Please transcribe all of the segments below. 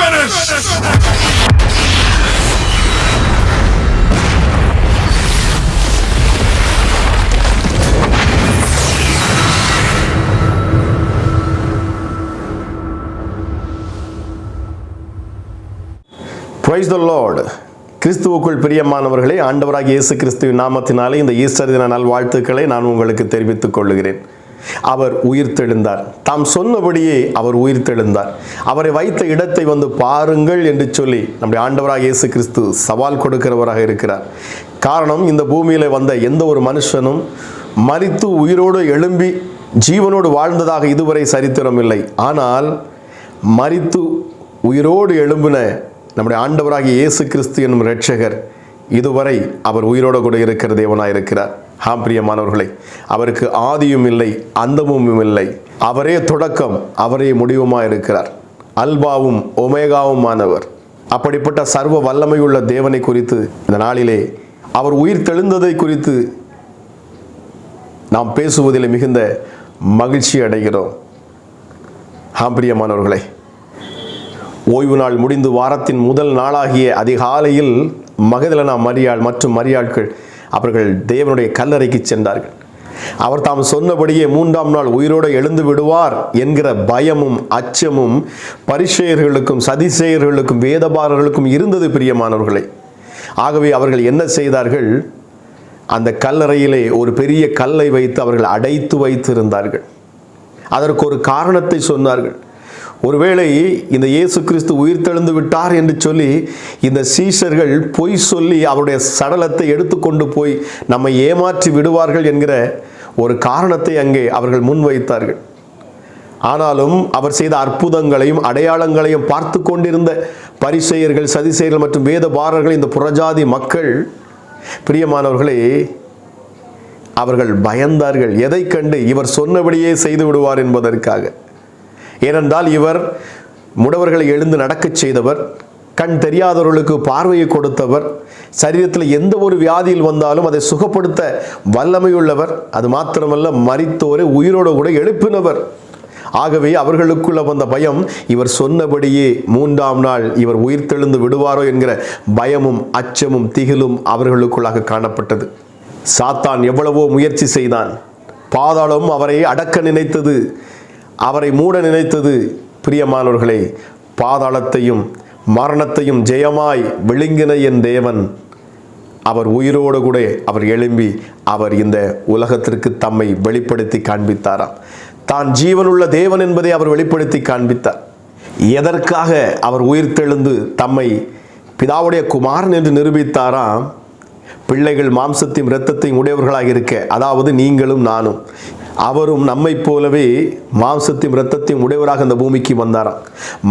Praise the Lord. கிறிஸ்துவுக்குள் பிரியமானவர்களே, ஆண்டவராகிய இயேசு கிறிஸ்துவின் நாமத்தினாலே இந்த ஈஸ்டர் தின நல்வாழ்த்துக்களை நான் உங்களுக்கு தெரிவித்துக் கொள்கிறேன். அவர் உயிர்த்தெழுந்தார். தாம் சொன்னபடியே அவர் உயிர்த்தெழுந்தார். அவரை வைத்த இடத்தை வந்து பாருங்கள் என்று சொல்லி நம்முடைய ஆண்டவராகிய இயேசு கிறிஸ்து சவால் கொடுக்கிறவராக இருக்கிறார். காரணம், இந்த பூமியில வந்த எந்த ஒரு மனுஷனும் மரித்து உயிரோடு எழும்பி ஜீவனோடு வாழ்ந்ததாக இதுவரை சரித்திரம் இல்லை. ஆனால் மரித்து உயிரோடு எழும்பின நம்முடைய ஆண்டவராகிய இயேசு கிறிஸ்து என்னும் இரட்சகர் இதுவரை அவர் உயிரோடு கூட இருக்கிற தேவனாய் இருக்கிறார். பிரியமானவர்களே, அவருக்கு ஆதியும் இல்லை அந்தமும் இல்லை. அவரே தொடக்கம், அவரே முடிவுமாய் இருக்கிறார். அல்பாவும் ஒமேகாவுமானவர். அப்படிப்பட்ட சர்வ வல்லமையுள்ள தேவனை குறித்து இந்த நாளிலே அவர் உயிர் தெழுந்ததை குறித்து நாம் பேசுவதில் மிகுந்த மகிழ்ச்சி அடைகிறோம். பிரியமானவர்களே, ஓய்வு நாள் முடிந்து வாரத்தின் முதல் நாளாகிய அதிகாலையில் மகதலேனா மரியாள் மற்றும் மரியாள்கள் அவர்கள் தேவனுடைய கல்லறைக்கு சென்றார்கள். அவர் தாம் சொன்னபடியே 3ஆம் நாள் உயிரோடு எழுந்து விடுவார் என்கிற பயமும் அச்சமும் பரிசேயர்களுக்கும் சதிசேயர்களுக்கும் வேதபாரர்களுக்கும் இருந்தது. பிரியமானவர்களே, ஆகவே அவர்கள் என்ன செய்தார்கள்? அந்த கல்லறையிலே ஒரு பெரிய கல்லை வைத்து அவர்கள் அடைத்து வைத்திருந்தார்கள். அதற்கு ஒரு காரணத்தை சொன்னார்கள். ஒருவேளை இந்த இயேசு கிறிஸ்து உயிர்த்தெழுந்து விட்டார் என்று சொல்லி இந்த சீஷர்கள் பொய் சொல்லி அவருடைய சடலத்தை எடுத்துக்கொண்டு போய் நம்மை ஏமாற்றி விடுவார்கள் என்கிற ஒரு காரணத்தை அங்கே அவர்கள் முன்வைத்தார்கள். ஆனாலும் அவர் செய்த அற்புதங்களையும் அடையாளங்களையும் பார்த்து கொண்டிருந்த பரிசேயர்கள் சதிசேயர்கள் மற்றும் வேதபாரர்கள், இந்த புறஜாதி மக்கள், பிரியமானவர்களே, அவர்கள் பயந்தார்கள். எதை கண்டு? இவர் சொன்னபடியே செய்து விடுவார் என்பதற்காக. ஏனென்றால் இவர் முடவர்களை எழுந்து நடக்கச் செய்தவர், கண் தெரியாதவர்களுக்கு பார்வையை கொடுத்தவர், சரீரத்தில் எந்த ஒரு வியாதியில் வந்தாலும் அதை சுகப்படுத்த வல்லமையுள்ளவர். அது மாத்திரமல்ல, மரித்தோரை உயிரோடு கூட எழுப்பினவர். ஆகவே அவர்களுக்குள்ள வந்த பயம், இவர் சொன்னபடியே 3ஆம் நாள் இவர் உயிர்த்தெழுந்து விடுவாரோ என்கிற பயமும் அச்சமும் திகிலும் அவர்களுக்குள்ளாக காணப்பட்டது. சாத்தான் எவ்வளவோ முயற்சி செய்தான். பாதாளம் அவரை அடக்க நினைத்தது, அவரை மூட நினைத்தது. பிரியமானவர்களே, பாதாளத்தையும் மரணத்தையும் ஜெயமாய் விழுங்கின என் தேவன் அவர் உயிரோடு கூட அவர் எழும்பி அவர் இந்த உலகத்திற்கு தம்மை வெளிப்படுத்தி காண்பித்தாராம். தான் ஜீவனுள்ள தேவன் என்பதை அவர் வெளிப்படுத்தி காண்பித்தார். எதற்காக அவர் உயிர்த்தெழுந்து தம்மை பிதாவுடைய குமாரன் என்று நிரூபித்தாராம்? பிள்ளைகள் மாம்சத்தையும் இரத்தத்தையும் உடையவர்களாக இருக்க, அதாவது நீங்களும் நானும். அவரும் நம்மை போலவே மாம்சத்தையும் இரத்தத்தையும் உடையவராக இந்த பூமிக்கு வந்தாராம்.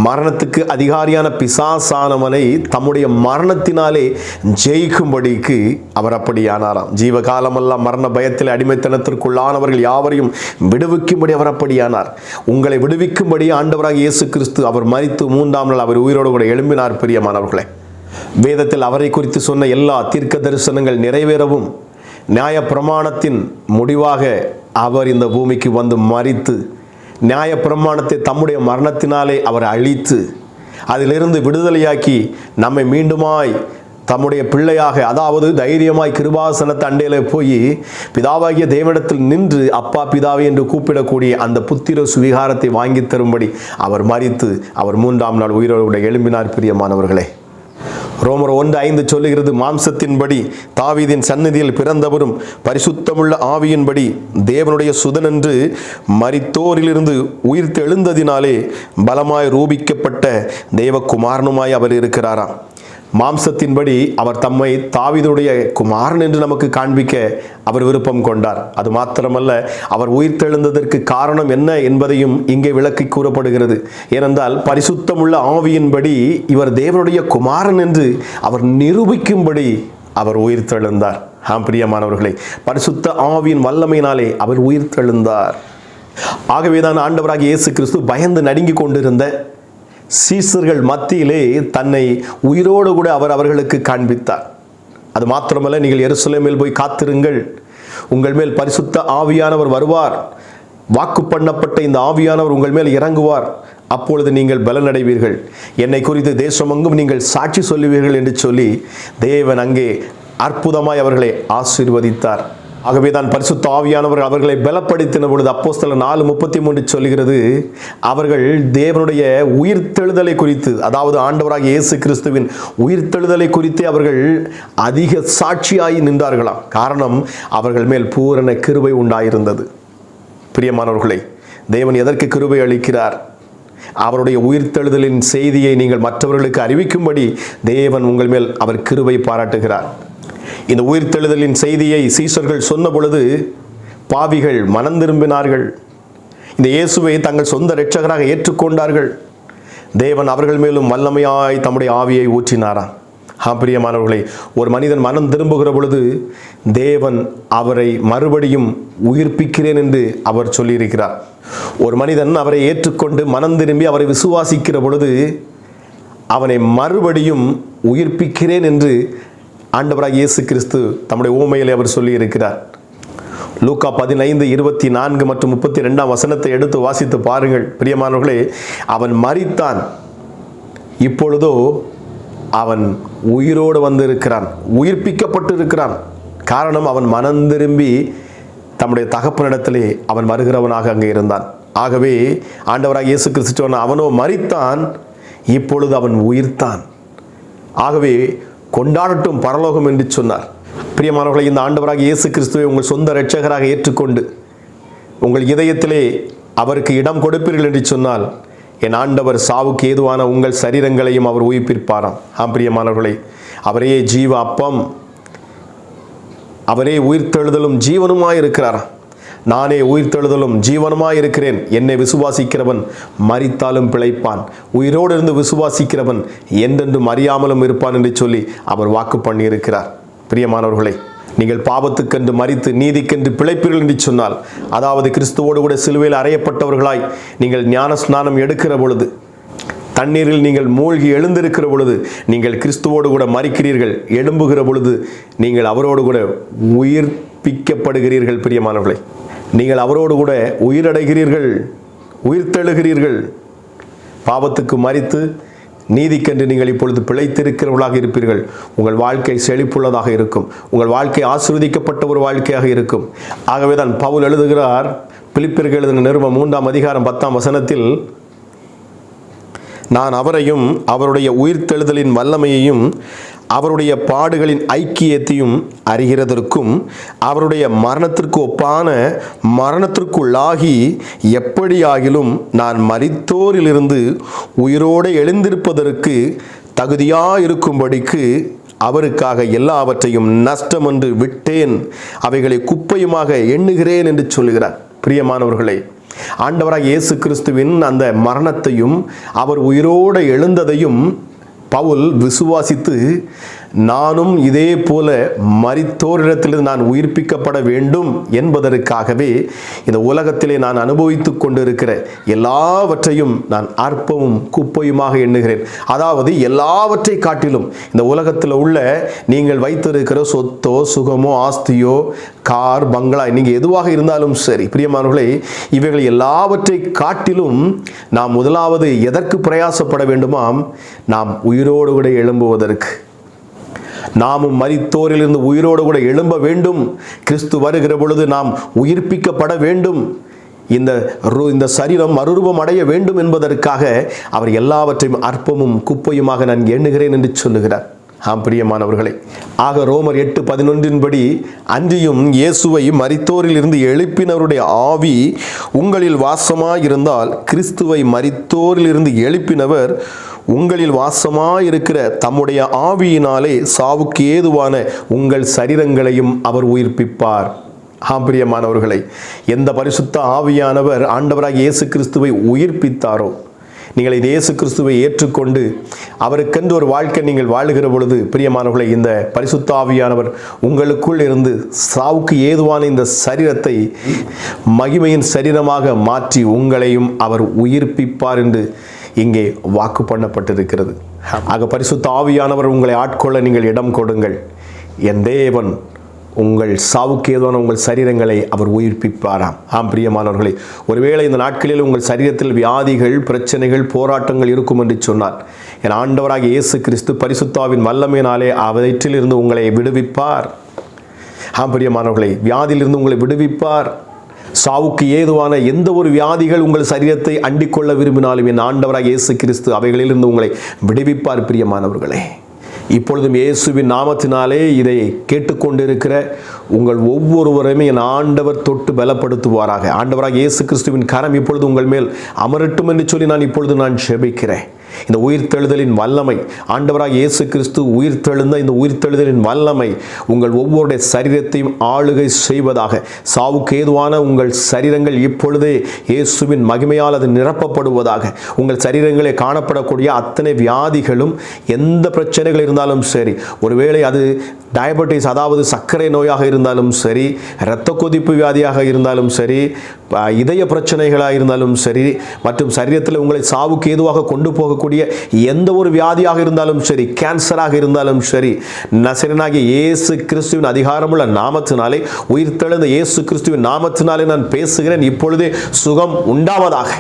மரணத்துக்கு அதிகாரியான பிசாசானவனை தம்முடைய மரணத்தினாலே ஜெயிக்கும்படிக்கு அவர் அப்படியானாராம். ஜீவகாலமெல்லாம் மரண பயத்தில் அடிமைத்தனத்திற்குள்ளானவர்கள் யாவரையும் விடுவிக்கும்படி அவர் அப்படியானார். உங்களை விடுவிக்கும்படி ஆண்டவராக இயேசு கிறிஸ்து அவர் மரித்து 3ஆம் நாள் அவர் உயிரோடு கூட எழும்பினார். பிரியமானவர்களே, வேதத்தில் அவரை குறித்து சொன்ன எல்லா தீர்க்க தரிசனங்கள் நிறைவேறவும் நியாய பிரமாணத்தின் முடிவாக அவர் இந்த பூமிக்கு வந்து மரித்து நியாய பிரமாணத்தை தம்முடைய மரணத்தினாலே அவர் அழித்து அதிலிருந்து விடுதலையாக்கி நம்மை மீண்டுமாய் தம்முடைய பிள்ளையாக, அதாவது தைரியமாய் கிருபாசனத்து அண்டையில போய் பிதாவாகிய தேவனிடத்தில் நின்று அப்பா பிதாவே என்று கூப்பிடக்கூடிய அந்த புத்திர சுவிகாரத்தை வாங்கி தரும்படி அவர் மரித்து அவர் 3ஆம் நாள் உயிரோடு எழும்பினார். பிரியமானவர்களே, ரோமர் 1:5 சொல்லுகிறது, மாம்சத்தின்படி தாவீதின் சந்நிதியில் பிறந்தவரும் பரிசுத்தமுள்ள ஆவியின்படி தேவனுடைய சுதன் என்று மரித்தோரிலிருந்து உயிர்த்து எழுந்ததினாலே பலமாய் ரூபிக்கப்பட்ட தேவகுமாரனுமாய் அவர் இருக்கிறாராம். மாம்சத்தின்படி அவர் தம்மை தாவீதுடைய குமாரன் என்று நமக்கு காண்பிக்க அவர் விருப்பம் கொண்டார். அது மாத்திரமல்ல, அவர் உயிர்த்தெழுந்ததற்கு காரணம் என்ன என்பதையும் இங்கே விளக்கி கூறப்படுகிறது. ஏனென்றால் பரிசுத்தமுள்ள ஆவியின்படி இவர் தேவனுடைய குமாரன் என்று அவர் நிரூபிக்கும்படி அவர் உயிர்த்தெழுந்தார். பிரியமானவர்களே, பரிசுத்த ஆவியின் வல்லமையினாலே அவர் உயிர்த்தெழுந்தார். ஆகவேதான் ஆண்டவராகிய இயேசு கிறிஸ்து பயந்து நடுங்கி கொண்டிருந்த சீசர்கள் மத்தியிலே தன்னை உயிரோடு கூட அவர் அவர்களுக்கு காண்பித்தார். அது மாத்திரமல்ல, நீங்கள் எருசலேமில் போய் காத்திருங்கள், உங்கள் மேல் பரிசுத்த ஆவியானவர் வருவார், வாக்கு பண்ணப்பட்ட இந்த ஆவியானவர் உங்கள் மேல் இறங்குவார், அப்பொழுது நீங்கள் பலனடைவீர்கள், என்னை குறித்து தேசமெங்கும் நீங்கள் சாட்சி சொல்லுவீர்கள் என்று சொல்லி தேவன் அங்கே அற்புதமாய் அவர்களை ஆசீர்வதித்தார். ஆகவே தான் பரிசுத்த ஆவியானவர் அவர்களை பலப்படுத்தின பொழுது அப்போஸ்தலர் 4:33 சொல்கிறது, அவர்கள் தேவனுடைய உயிர்த்தெழுதலை குறித்து, அதாவது ஆண்டவராகிய இயேசு கிறிஸ்துவின் உயிர்த்தெழுதலை குறித்து அவர்கள் அதிக சாட்சியாய் நின்றார்களாம். காரணம், அவர்கள் மேல் பூரண கிருபை உண்டாயிருந்தது. பிரியமானவர்களே, தேவன் எதற்கு கிருபை அளிக்கிறார்? அவருடைய உயிர்த்தெழுதலின் செய்தியை நீங்கள் மற்றவர்களுக்கு அறிவிக்கும்படி தேவன் உங்கள் மேல் அவர் கிருபை பாராட்டுகிறார். இந்த உயிர்த்தெழுதலின் செய்தியை சீஷர்கள் சொன்ன பொழுது பாவிகள் மனம் திரும்பினார்கள். இந்த இயேசுவை தங்கள் சொந்த இரட்சகராக ஏற்றுக்கொண்டார்கள். தேவன் அவர்கள் மேலும் வல்லமையாய் தம்முடைய ஆவியை ஊற்றினாராம். பிரியமானவர்களே, ஒரு மனிதன் மனம் திரும்புகிற பொழுது தேவன் அவரை மறுபடியும் உயிர்ப்பிக்கிறேன் என்று அவர் சொல்லியிருக்கிறார். ஒரு மனிதன் அவரை ஏற்றுக்கொண்டு மனம் திரும்பி அவரை விசுவாசிக்கிற பொழுது அவனை மறுபடியும் உயிர்ப்பிக்கிறேன் என்று ஆண்டவராகிய இயேசு கிறிஸ்து தம்முடைய ஊமையிலே அவர் சொல்லி இருக்கிறார். லூக்கா 15:24 மற்றும் 32 வசனத்தை எடுத்து வாசித்து பாருங்கள். பிரியமானவர்களே, அவன் மரித்தான், இப்பொழுதோ அவன் உயிரோடு வந்திருக்கிறான், உயிர்ப்பிக்கப்பட்டு இருக்கிறான். காரணம், அவன் மனம் திரும்பி தம்முடைய தகப்பனிடத்திலே அவன் வருகிறவனாக அங்கே இருந்தான். ஆகவே ஆண்டவராகிய இயேசு கிறிஸ்து சொன்ன, அவனோ மரித்தான், இப்பொழுது அவன் உயிர்த்தான். ஆகவே கொண்டாடட்டும் பரலோகம் என்று சொன்னார். பிரியமானவர்களை, இந்த ஆண்டவராகிய இயேசு கிறிஸ்துவை உங்கள் சொந்த இரட்சகராக ஏற்றுக்கொண்டு உங்கள் இதயத்திலே அவருக்கு இடம் கொடுப்பீர்கள் என்று சொன்னால், என் ஆண்டவர் சாவுக்கு ஏதுவான உங்கள் சரீரங்களையும் அவர் உயிர்ப்பிப்பாராம். பிரியமானவர்களே, அவரே ஜீவ அப்பம், அவரே உயிர்த்தெழுதலும் ஜீவனுமாய் இருக்கிறார். நானே உயிர்த்தெழுதலும் ஜீவனுமாய் இருக்கிறேன், என்னை விசுவாசிக்கிறவன் மரித்தாலும் பிழைப்பான், உயிரோடு இருந்து விசுவாசிக்கிறவன் என்றென்றும் அறியாமலும் இருப்பான் என்று சொல்லி அவர் வாக்கு பண்ணி இருக்கிறார். பிரியமானவர்களே, நீங்கள் பாவத்துக்கென்று மரித்து நீதிக்கென்று பிழைப்பீர்கள் என்று சொன்னால், அதாவது கிறிஸ்துவோடு கூட சிலுவையில் அறையப்பட்டவர்களாய் நீங்கள் ஞான ஸ்நானம் எடுக்கிற பொழுது, தண்ணீரில் நீங்கள் மூழ்கி எழுந்திருக்கிற பொழுது, நீங்கள் கிறிஸ்துவோடு கூட மரிக்கிறீர்கள். எழும்புகிற பொழுது நீங்கள் அவரோடு கூட உயிர்ப்பிக்கப்படுகிறீர்கள். பிரியமானவர்களே, நீங்கள் அவரோடு கூட உயிரடைகிறீர்கள், உயிர்த்தெழுகிறீர்கள். பாவத்துக்கு மரித்து நீதிக்கென்று நீங்கள் இப்பொழுது பிழைத்திருக்கிறவர்களாக இருப்பீர்கள். உங்கள் வாழ்க்கை செழிப்புள்ளதாக இருக்கும், உங்கள் வாழ்க்கை ஆசீர்வதிக்கப்பட்ட ஒரு வாழ்க்கையாக இருக்கும். ஆகவே தான் பவுல் எழுதுகிறார், பிலிப்பியருக்கு எழுதின நிருபம் 3:10 வசனத்தில், நான் அவரையும் அவருடைய உயிர்த்தெழுதலின் வல்லமையையும் அவருடைய பாடுகளின் ஐக்கியத்தையும் அறிகிறதற்கும் அவருடைய மரணத்திற்கு ஒப்பான மரணத்திற்குள்ளாகி எப்படியாகிலும் நான் மரித்தோரிலிருந்து உயிரோடு எழுந்திருப்பதற்கு தகுதியாயிருக்கும்படிக்கு அவருக்காக எல்லாவற்றையும் நஷ்டம் என்று விட்டேன், அவைகளை குப்பையுமாக எண்ணுகிறேன் என்று சொல்கிறார். பிரியமானவர்களே, ஆண்டவராக இயேசு கிறிஸ்துவின் அந்த மரணத்தையும் அவர் உயிரோடு எழுந்ததையும் பவுல் விசுவாசித்து, நானும் இதே போல மரித்தோரிடத்திலிருந்து நான் உயிர்ப்பிக்கப்பட வேண்டும் என்பதற்காகவே இந்த உலகத்திலே நான் அனுபவித்துக் கொண்டிருக்கிற எல்லாவற்றையும் நான் அற்பமும் குப்பையுமாக எண்ணுகிறேன். அதாவது எல்லாவற்றை காட்டிலும் இந்த உலகத்தில் உள்ள நீங்கள் வைத்திருக்கிற சொத்தோ சுகமோ ஆஸ்தியோ கார் பங்களா நீங்கள் எதுவாக இருந்தாலும் சரி, பிரியமானவர்களே, இவைகள் எல்லாவற்றை காட்டிலும் நாம் முதலாவது எதற்கு பிரயாசப்பட வேண்டுமாம்? நாம் உயிரோடு கூட எழும்புவதற்கு. நாமும் மரித்தோரிலிருந்து உயிரோடு கூட எழும்ப வேண்டும். கிறிஸ்து வருகிற பொழுது நாம் உயிர்ப்பிக்கப்பட வேண்டும். இந்த சரீரம் மறுரூபம் அடைய வேண்டும் என்பதற்காக அவர் எல்லாவற்றையும் அற்பமும் குப்பையுமாக நான் எண்ணுகிறேன் என்று சொல்லுகிறார். பிரியமானவர்களே, ஆக ரோமர் 8:11 படி, அன்றியும் இயேசுவை மரித்தோரில் இருந்து எழுப்பினவருடைய ஆவி உங்களில் வாசமாயிருந்தால் கிறிஸ்துவை மரித்தோரில் இருந்து எழுப்பினவர் உங்களில் வாசமாயிருக்கிற தம்முடைய ஆவியினாலே சாவுக்கு ஏதுவான உங்கள் சரீரங்களையும் அவர் உயிர்ப்பிப்பார். பிரியமானவர்களை, எந்த பரிசுத்த ஆவியானவர் ஆண்டவராகிய இயேசு கிறிஸ்துவை உயிர்ப்பித்தாரோ, நீங்கள் இயேசு கிறிஸ்துவை ஏற்றுக்கொண்டு அவருக்கென்று ஒரு வாழ்க்கை நீங்கள் வாழுகிற பொழுது, பிரியமானவர்களை, இந்த பரிசுத்த ஆவியானவர் உங்களுக்குள் இருந்து சாவுக்கு ஏதுவான இந்த சரீரத்தை மகிமையின் சரீரமாக மாற்றி உங்களையும் அவர் உயிர்ப்பிப்பார் என்று இங்கே வாக்கு பண்ணப்பட்டிருக்கிறது. ஆக பரிசுத்த ஆவியானவர் உங்களை ஆட்கொள்ள நீங்கள் இடம் கொடுங்கள். என் தேவன் உங்கள் சாவுக்கு ஏதுவான உங்கள் சரீரங்களை அவர் உயிர்ப்பிப்பாராம். ஆம் பிரியமானவர்களே, ஒருவேளை இந்த நாட்களில் உங்கள் சரீரத்தில் வியாதிகள், பிரச்சனைகள், போராட்டங்கள் இருக்கும் என்று சொன்னார், என் ஆண்டவராகிய இயேசு கிறிஸ்து பரிசுத்தாவின் வல்லமையினாலே அவற்றிலிருந்து உங்களை விடுவிப்பார். ஆம் பிரியமானவர்களே, வியாதியிலிருந்து உங்களை விடுவிப்பார். சாவுக்கு ஏதுவான எந்த ஒரு வியாதிகள் உங்கள் சரீரத்தை அண்டிக்கொள்ள விரும்பினாலும் என் ஆண்டவராகிய இயேசு கிறிஸ்து அவைகளிலிருந்து உங்களை விடுவிப்பார். பிரியமானவர்களே, இப்பொழுதும் இயேசுவின் நாமத்தினாலே இதை கேட்டுக்கொண்டிருக்கிற உங்கள் ஒவ்வொருவரையுமே என் ஆண்டவர் தொட்டு பலப்படுத்துவாராக. ஆண்டவராக இயேசு கிறிஸ்துவின் கரம் இப்பொழுது உங்கள் மேல் அமரட்டும் என்று சொல்லி நான் ஜெபிக்கிறேன். இந்த உயிர்த்தெழுதலின் வல்லமை, ஆண்டவராக இயேசு கிறிஸ்து உயிர்த்தெழுந்த இந்த உயிர்த்தெழுதலின் வல்லமை உங்கள் ஒவ்வொருடைய சரீரத்தையும் ஆளுகை செய்வதாக. சாவுக்கு ஏதுவான உங்கள் சரீரங்கள் இப்பொழுதே இயேசுவின் மகிமையால் அது நிரப்பப்படுவதாக. உங்கள் சரீரங்களே காணப்படக்கூடிய அத்தனை வியாதிகளும், எந்த பிரச்சனைகள் இருந்தாலும் சரி, ஒருவேளை அது டயபெட்டிஸ், அதாவது சர்க்கரை நோயாக இருந்தாலும் சரி, இரத்த கொதிப்பு வியாதியாக இருந்தாலும் சரி, இதய பிரச்சனைகளாக இருந்தாலும் சரி, மற்றும் சரீரத்தில் உங்களை சாவுக்கு ஏதுவாக கொண்டு போகக்கூடிய எந்த ஒரு வியாதியாக இருந்தாலும் சரி, கேன்சராக இருந்தாலும் சரி, நசரேயனாகிய இயேசு கிறிஸ்துவின் அதிகாரமுள்ள நாமத்தினாலே, உயிர்த்தெழுந்த இயேசு கிறிஸ்துவின் நாமத்தினாலே நான் பேசுகிறேன். இப்பொழுதே சுகம் உண்டாவதாக.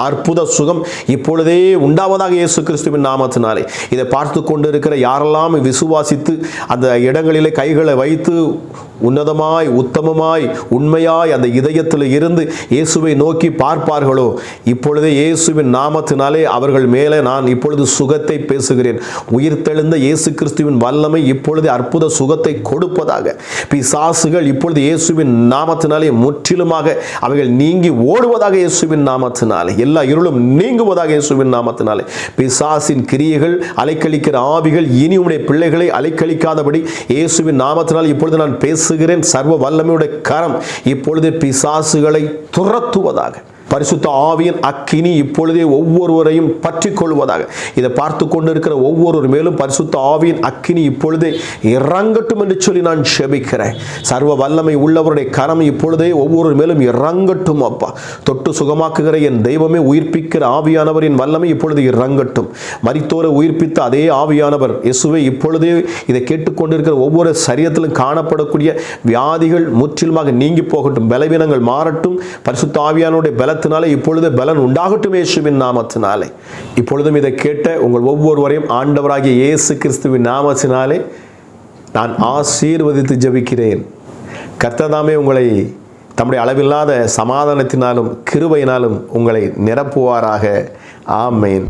அற்புத சுகம் இப்பொழுதே உண்டாவதாக இயேசு கிறிஸ்துவின் நாமத்தினாலே. இதை பார்த்து கொண்டிருக்கிற யாரெல்லாம் விசுவாசித்து அந்த இடங்களிலே கைகளை வைத்து உன்னதமாய், உத்தமமாய், உண்மையாய் அந்த இதயத்தில் இருந்து இயேசுவை நோக்கி பார்ப்பார்களோ, இப்பொழுதே இயேசுவின் நாமத்தினாலே அவர்கள் மேலே நான் இப்பொழுது சுகத்தை பேசுகிறேன். உயிர்த்தெழுந்த இயேசு கிறிஸ்துவின் வல்லமை இப்பொழுது அற்புத சுகத்தை கொடுப்பதாக. பிசாசுகள் இப்பொழுது இயேசுவின் நாமத்தினாலே முற்றிலுமாக அவைகள் நீங்கி ஓடுவதாக. இயேசுவின் நாமத்தினாலே எல்லா இருளும் நீங்குவதாக. இயேசுவின் நாமத்தினாலே பிசாசின் கிரியைகள், அலைக்கழிக்கிற ஆவிகள் இனி உம்முடைய பிள்ளைகளை அலைக்கழிக்காதபடி இயேசுவின் நாமத்தினால் இப்பொழுது நான் பேசுகிறேன். சர்வ வல்லமையுடைய கரம் இப்பொழுது பிசாசுகளை துரத்துவதாக. பரிசுத்த ஆவியின் அக்கினி இப்பொழுதே ஒவ்வொருவரையும் பற்றி கொள்வதாக. இதை பார்த்து கொண்டிருக்கிற ஒவ்வொரு மேலும் பரிசுத்த ஆவியின் அக்கினி இப்பொழுதே இறங்கட்டும் என்று சொல்லி நான் ஜெபிக்கிறேன். சர்வ வல்லமை உள்ளவருடைய கரம் இப்பொழுதே ஒவ்வொரு மேலும் இறங்கட்டும் அப்பா. தொட்டு சுகமாக்குகிற என் தெய்வமே, உயிர்ப்பிக்கிற ஆவியானவரின் வல்லமை இப்பொழுது இறங்கட்டும். மரித்தோரை உயிர்ப்பித்த அதே ஆவியானவர் இயேசுவே இப்பொழுதே இதை கேட்டுக்கொண்டிருக்கிற ஒவ்வொரு சரீரத்திலும் காணப்படக்கூடிய வியாதிகள் முற்றிலுமாக நீங்கி போகட்டும். பலவீனங்கள் மாறட்டும். பரிசுத்த ஆவியானவருடைய பல இப்பொழுது பலன் உண்டாகட்டும் இயேசுவின் நாமத்தினாலே. இப்பொழுதும் இதை கேட்ட உங்கள் ஒவ்வொருவரையும் ஆண்டவராகிய இயேசு கிறிஸ்துவின் நாமத்தினாலே நான் ஆசீர்வதித்து ஜெபிக்கிறேன். கர்த்தர் தாமே உங்களை தம்முடைய அளவில்லாத சமாதானத்தினாலும் கிருபையினாலும் உங்களை நிரப்புவாராக. ஆமென்.